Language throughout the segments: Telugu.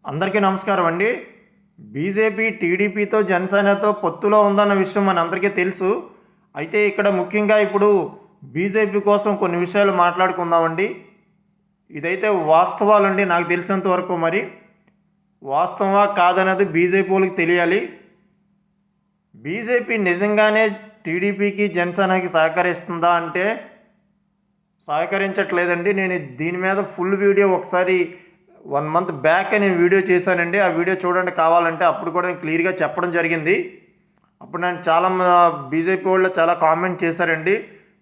అందరికీ నమస్కారం అండి. బీజేపీ టీడీపీతో జనసేనతో పొత్తులో ఉందన్న విషయం మనందరికీ తెలుసు. అయితే ఇక్కడ ముఖ్యంగా ఇప్పుడు బీజేపీ కోసం కొన్ని విషయాలు మాట్లాడుకుందామండి. ఇదైతే వాస్తవాలండి, నాకు తెలిసినంత వరకు. మరి వాస్తవమా కాదన్నది బీజేపీ వాళ్ళకి తెలియాలి. బీజేపీ నిజంగానే టీడీపీకి జనసేనకి సహకరిస్తుందా అంటే సహకరించట్లేదండి. నేను దీని మీద ఫుల్ వీడియో ఒకసారి 1 మంత్ బ్యాక్ నేను వీడియో చేశానండి. ఆ వీడియో చూడండి కావాలంటే. అప్పుడు కూడా నేను క్లియర్గా చెప్పడం జరిగింది. అప్పుడు నేను చాలా బీజేపీ వాళ్ళు చాలా కామెంట్ చేశారండి,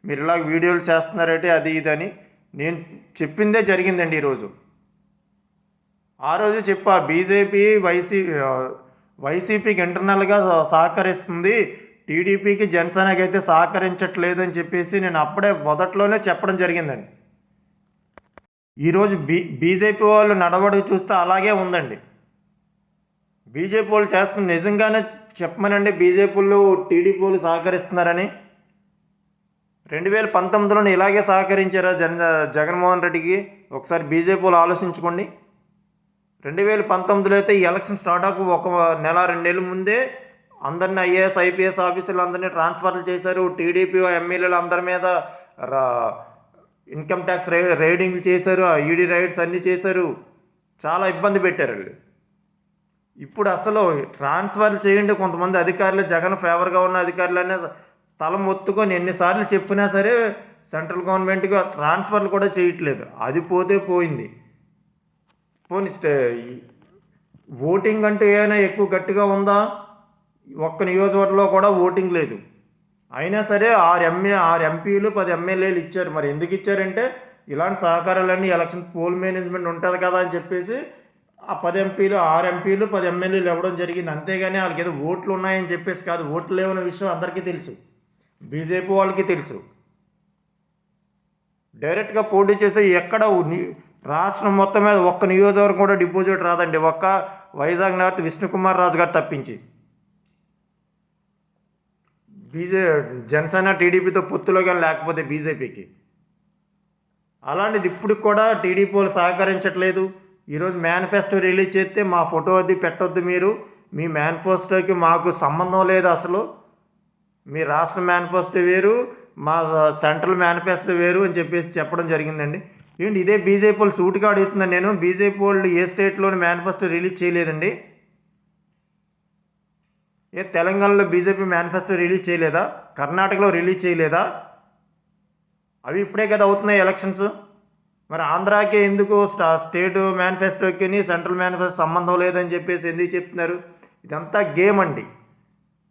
మీరు ఇలా వీడియోలు చేస్తున్నారంటే అది ఇది అని. నేను చెప్పిందే జరిగిందండి ఈరోజు. ఆ రోజు చెప్పా, బీజేపీ వైసీపీకి ఇంటర్నల్గా సహకరిస్తుంది, టీడీపీకి జనసేనకి అయితే సహకరించట్లేదు అని చెప్పేసి నేను అప్పుడే మొదట్లోనే చెప్పడం జరిగిందండి. ఈరోజు బీజేపీ వాళ్ళు నడవడిక చూస్తే అలాగే ఉందండి. బీజేపీ వాళ్ళు చేస్తున్న నిజంగానే చెప్పమనండి, బీజేపీ వాళ్ళు టీడీపీ వాళ్ళు సహకరిస్తున్నారని. 2019లో ఇలాగే సహకరించారా జగన్మోహన్ రెడ్డికి? ఒకసారి బీజేపీ వాళ్ళు ఆలోచించుకోండి. 2019లో అయితే ఈ ఎలక్షన్ స్టార్ట్ అవ్వక 1 నెల 2 నెలల ముందే అందరినీ ఐఏఎస్ ఐపీఎస్ ఆఫీసర్లు అందరినీ ట్రాన్స్ఫర్లు చేశారు. టీడీపీ ఎమ్మెల్యేలు అందరి మీద ఇన్కమ్ ట్యాక్స్ రైడింగ్లు చేశారు, ఈడీ రైడ్స్ అన్నీ చేశారు, చాలా ఇబ్బంది పెట్టారు వాళ్ళు. ఇప్పుడు అసలు ట్రాన్స్ఫర్లు చేయండి, కొంతమంది అధికారులు జగన్ ఫేవర్గా ఉన్న అధికారులనే తల మొత్తుకొని ఎన్నిసార్లు చెప్పినా సరే సెంట్రల్ గవర్నమెంట్గా ట్రాన్స్ఫర్లు కూడా చేయట్లేదు. అది పోతే పోయింది. పోనీ ఓటింగ్ అంటే ఏమైనా ఎక్కువ గట్టిగా ఉందా? ఒక్క నియోజకవర్గంలో కూడా ఓటింగ్ లేదు. అయినా సరే 6 ఎంపీలు 10 ఎమ్మెల్యేలు ఇచ్చారు. మరి ఎందుకు ఇచ్చారంటే ఇలాంటి సహకారాలన్నీ ఎలక్షన్ పోల్ మేనేజ్మెంట్ ఉంటుంది కదా అని చెప్పేసి ఆ 6 ఎంపీలు 10 ఎమ్మెల్యేలు ఇవ్వడం జరిగింది. అంతేగాని వాళ్ళకి ఏదో ఓట్లు ఉన్నాయని చెప్పేసి కాదు. ఓట్లు లేవన్న విషయం అందరికీ తెలుసు, బీజేపీ వాళ్ళకి తెలుసు. డైరెక్ట్గా పోటీ చేస్తే ఎక్కడ రాష్ట్రం మొత్తం మీద ఒక్క నియోజకవర్గం కూడా డిపాజిట్ రాదండి, ఒక్క వైజాగ్ నార్త్ విష్ణుకుమార్ రాజు గారు తప్పించి. జనసేన టీడీపీతో పొత్తులో కానీ లేకపోతే బీజేపీకి. అలాంటిది ఇప్పుడు కూడా టీడీపీ వాళ్ళు సహకరించట్లేదు. ఈరోజు మేనిఫెస్టో రిలీజ్ చేస్తే మా ఫోటో అది పెట్టొద్దు, మీరు మీ మేనిఫెస్టోకి మాకు సంబంధం లేదు అసలు, మీ రాష్ట్ర మేనిఫెస్టో వేరు, మా సెంట్రల్ మేనిఫెస్టో వేరు అని చెప్పేసి చెప్పడం జరిగిందండి. ఏంటి ఇదే బీజేపీ వాళ్ళు సూటిగా అడుగుతున్నాను నేను. బీజేపీ వాళ్ళు ఏ స్టేట్లోని మేనిఫెస్టో రిలీజ్ చేయలేదండి? తెలంగాణలో బీజేపీ మేనిఫెస్టో రిలీజ్ చేయలేదా? కర్ణాటకలో రిలీజ్ చేయలేదా? అవి ఇప్పుడే కదా అవుతున్నాయి ఎలక్షన్స్. మరి ఆంధ్రాకి ఎందుకు స్టేట్ మేనిఫెస్టోకి సెంట్రల్ మేనిఫెస్టో సంబంధం లేదని చెప్పేసి ఎందుకు చెప్తున్నారు? ఇదంతా గేమ్ అండి.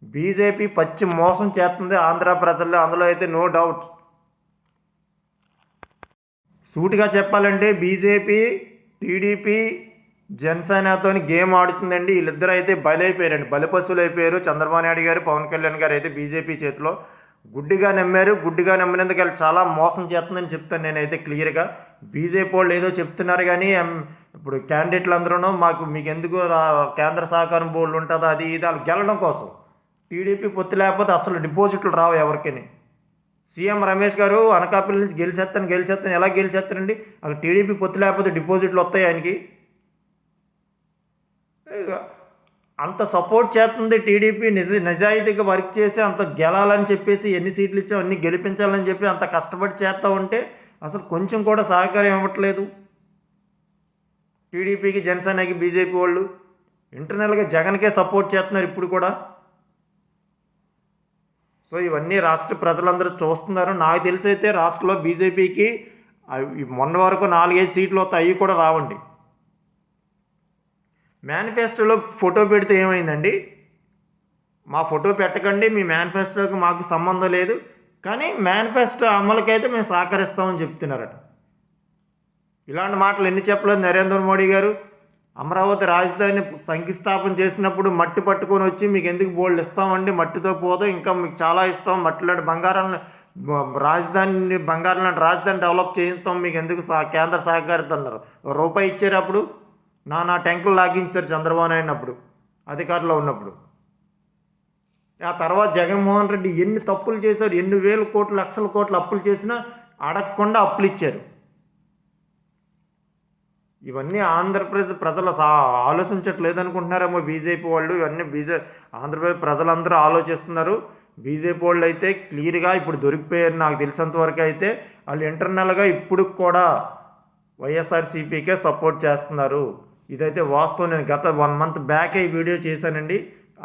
బీజేపీ పచ్చి మోసం చేస్తుంది ఆంధ్ర ప్రజల్లో, అందులో అయితే నో డౌట్. సూటిగా చెప్పాలంటే బీజేపీ టీడీపీ జనసేనతో గేమ్ ఆడుతుందండి. వీళ్ళిద్దరూ అయితే బలైపోయారండి, బలిపశువులు అయిపోయారు. చంద్రబాబు నాయుడు గారు, పవన్ కళ్యాణ్ గారు అయితే బీజేపీ చేతిలో గుడ్డిగా నమ్మారు. గుడ్డిగా నమ్మినందుకు వాళ్ళు చాలా మోసం చేస్తుందని చెప్తాను నేనైతే క్లియర్గా. బీజేపీ వాళ్ళు ఏదో చెప్తున్నారు కానీ ఇప్పుడు క్యాండిడేట్లు అందరూ మీకు ఎందుకు కేంద్ర సహకారం బోర్డు ఉంటుందా అది ఇది వాళ్ళు గెలడం కోసం. టీడీపీ పొత్తు లేకపోతే అసలు డిపాజిట్లు రావు ఎవరికైనా. సీఎం రమేష్ గారు అనకాపల్లి నుంచి గెలిచేస్తాను ఎలా గెలిచేస్తారండి? అక్కడ టీడీపీ పొత్తు లేకపోతే డిపాజిట్లు వస్తాయి ఆయనకి. అంత సపోర్ట్ చేస్తుంది టీడీపీ. నిజాయితీగా వర్క్ చేసి అంత గెలాలని చెప్పేసి ఎన్ని సీట్లు ఇచ్చా అన్ని గెలిపించాలని చెప్పి అంత కష్టపడి చేస్తూ ఉంటే అసలు కొంచెం కూడా సహకారం ఇవ్వట్లేదు టీడీపీకి జనసేనకి. బీజేపీ వాళ్ళు ఇంటర్నల్గా జగన్కే సపోర్ట్ చేస్తున్నారు ఇప్పుడు కూడా. సో ఇవన్నీ రాష్ట్ర ప్రజలందరూ చూస్తున్నారు. నాకు తెలిసి అయితే రాష్ట్రంలో బీజేపీకి మొన్న వరకు 4-5 సీట్లు వస్తాయి, అవి కూడా రావండి. మేనిఫెస్టోలో ఫోటో పెడితే ఏమైందండి? మా ఫోటో పెట్టకండి, మీ మేనిఫెస్టోకి మాకు సంబంధం లేదు, కానీ మేనిఫెస్టో అమలుకైతే మేము సహకరిస్తామని చెప్తున్నారట. ఇలాంటి మాటలు ఎన్ని చెప్పలేదు నరేంద్ర మోడీ గారు. అమరావతి రాజధాని శంకుస్థాపన చేసినప్పుడు మట్టి పట్టుకొని వచ్చి మీకు ఎందుకు బోల్డ్ ఇస్తామండి, మట్టితో పోదు ఇంకా మీకు చాలా ఇస్తాం, మట్టిలాంటి బంగారాలను బంగారం లాంటి రాజధాని డెవలప్ చేయిస్తాం, మీకు ఎందుకు కేంద్ర సహకరిస్తున్నారు. రూపాయి ఇచ్చారు అప్పుడు నా ట్యాంకులు లాగించారు చంద్రబాబు నాయుడు అప్పుడు అధికారంలో ఉన్నప్పుడు. ఆ తర్వాత జగన్మోహన్ రెడ్డి ఎన్ని తప్పులు చేశారు, ఎన్ని వేల కోట్లు లక్షల కోట్లు అప్పులు చేసినా అడగకుండా అప్పులు ఇచ్చారు. ఇవన్నీ ఆంధ్రప్రదేశ్ ప్రజలు ఆలోచించట్లేదు అనుకుంటున్నారేమో బీజేపీ వాళ్ళు. ఇవన్నీ ఆంధ్రప్రదేశ్ ప్రజలందరూ ఆలోచిస్తున్నారు. బీజేపీ వాళ్ళు అయితే క్లియర్గా ఇప్పుడు దొరికిపోయారు. నాకు తెలిసినంత వరకు అయితే వాళ్ళు ఇంటర్నల్గా ఇప్పుడు కూడా వైఎస్ఆర్సీపీకే సపోర్ట్ చేస్తున్నారు. ఇదైతే వాస్తవం. నేను గత 1 month బ్యాక్ ఈ వీడియో చేశానండి.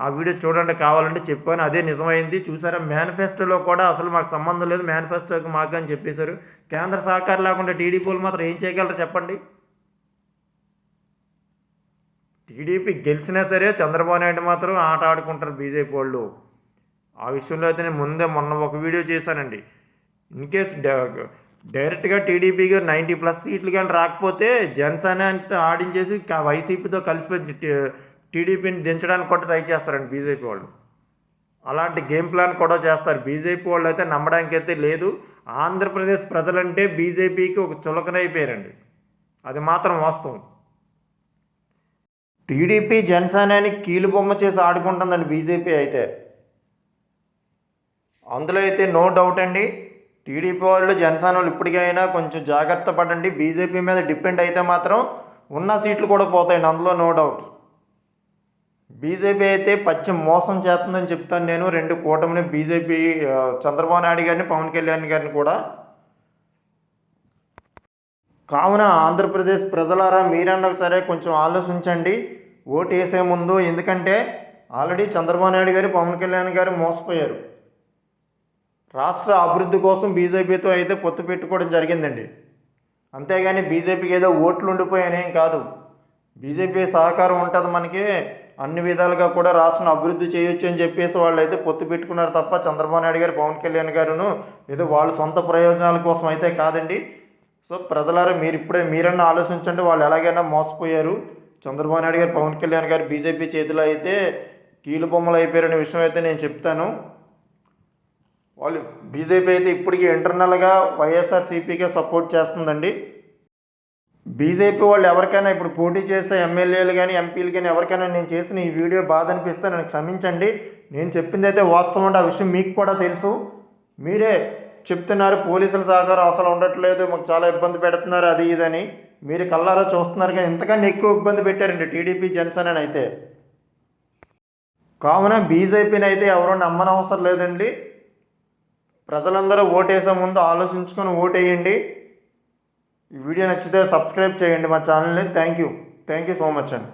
ఆ వీడియో చూడండి, కావాలంటే చెప్పాను, అదే నిజమైంది. చూసారా, మేనిఫెస్టోలో కూడా అసలు మాకు సంబంధం లేదు మేనిఫెస్టోకి మాకు అని చెప్పేశారు. కేంద్ర సహకారం లేకుండా టీడీపీ వాళ్ళు మాత్రం ఏం చేయగలరు చెప్పండి? టీడీపీ గెలిచినా సరే చంద్రబాబు నాయుడు మాత్రం ఆట ఆడుకుంటారు బీజేపీ వాళ్ళు. ఆ విషయంలో అయితే నేను మొన్న ఒక వీడియో చేశానండి. ఇన్ కేస్ డైరెక్ట్గా టీడీపీగా 90+ సీట్లు కానీ రాకపోతే జనసేన ఆడించేసి వైసీపీతో కలిసిపోయి టీడీపీని దించడానికి కూడా ట్రై చేస్తారండి బీజేపీ వాళ్ళు. అలాంటి గేమ్ ప్లాన్ కూడా చేస్తారు. బీజేపీ వాళ్ళు అయితే నమ్మడానికి అయితే లేదు. ఆంధ్రప్రదేశ్ ప్రజలంటే బీజేపీకి ఒక చులకనైపోయారండి. అది మాత్రం వాస్తవం. టీడీపీ జనసేనని కీలుబొమ్మ చేసి ఆడుకుంటుందండి బీజేపీ అయితే. అందులో అయితే నో డౌట్ అండి. టీడీపీ వాళ్ళు జనసేన వాళ్ళు ఇప్పటికైనా కొంచెం జాగ్రత్త పడండి. బీజేపీ మీద డిపెండ్ అయితే మాత్రం ఉన్న సీట్లు కూడా పోతాయండి, అందులో నో డౌట్. బీజేపీ అయితే పచ్చి మోసం చేస్తుందని చెప్తాను నేను. 2 కూటమిని బీజేపీ, చంద్రబాబు నాయుడు గారిని, పవన్ కళ్యాణ్ గారిని కూడా. కావున ఆంధ్రప్రదేశ్ ప్రజలారా మీరన్నా సరే కొంచెం ఆలోచించండి ఓటు వేసే ముందు. ఎందుకంటే ఆల్రెడీ చంద్రబాబు నాయుడు గారు, పవన్ కళ్యాణ్ గారు మోసపోయారు. రాష్ట్ర అభివృద్ధి కోసం బీజేపీతో అయితే పొత్తు పెట్టుకోవడం జరిగిందండి. అంతేగాని బీజేపీకి ఏదో ఓట్లు ఉండిపోయానేం కాదు. బీజేపీ సహకారం ఉంటుంది మనకి, అన్ని విధాలుగా కూడా రాష్ట్రం అభివృద్ధి చేయొచ్చు అని చెప్పేసి వాళ్ళు అయితే పొత్తు పెట్టుకున్నారు తప్ప చంద్రబాబు నాయుడు గారు, పవన్ కళ్యాణ్ గారును ఏదో వాళ్ళ సొంత ప్రయోజనాల కోసం అయితే కాదండి. సో ప్రజలారా మీరన్నా ఆలోచించండి. వాళ్ళు ఎలాగైనా మోసపోయారు. చంద్రబాబు నాయుడు గారు, పవన్ కళ్యాణ్ గారు బీజేపీ చేతిలో అయితే కీలుబొమ్మలు అయిపోయారనే విషయం అయితే నేను చెప్తాను. వాళ్ళు బీజేపీ అయితే ఇప్పటికీ ఇంటర్నల్గా వైఎస్ఆర్సీపీకే సపోర్ట్ చేస్తుందండి. బీజేపీ వాళ్ళు ఎవరికైనా ఇప్పుడు పోటీ చేసే ఎమ్మెల్యేలు కానీ, ఎంపీలు కానీ ఎవరికైనా నేను చేసిన ఈ వీడియో బాధ అనిపిస్తే నన్ను క్షమించండి. నేను చెప్పింది అయితే వాస్తవం అంటే ఆ విషయం మీకు కూడా తెలుసు. మీరే చెప్తున్నారు పోలీసుల సహకారం అసలు ఉండట్లేదు, మాకు చాలా ఇబ్బంది పెడుతున్నారు అది ఇదని. మీరు కళ్ళారా చూస్తున్నారు, కానీ ఇంతకన్నా ఎక్కువ ఇబ్బంది పెట్టారండి టీడీపీ జనసేన అయితే. కావున బీజేపీని అయితే ఎవరూ నమ్మనవసరం లేదండి. ప్రజలందరూ ఓటేసే ముందు ఆలోచించుకొని ఓటేయండి. ఈ వీడియో నచ్చితే సబ్స్క్రైబ్ చేయండి మా ఛానల్ని. థ్యాంక్ యూ సో మచ్ అండి.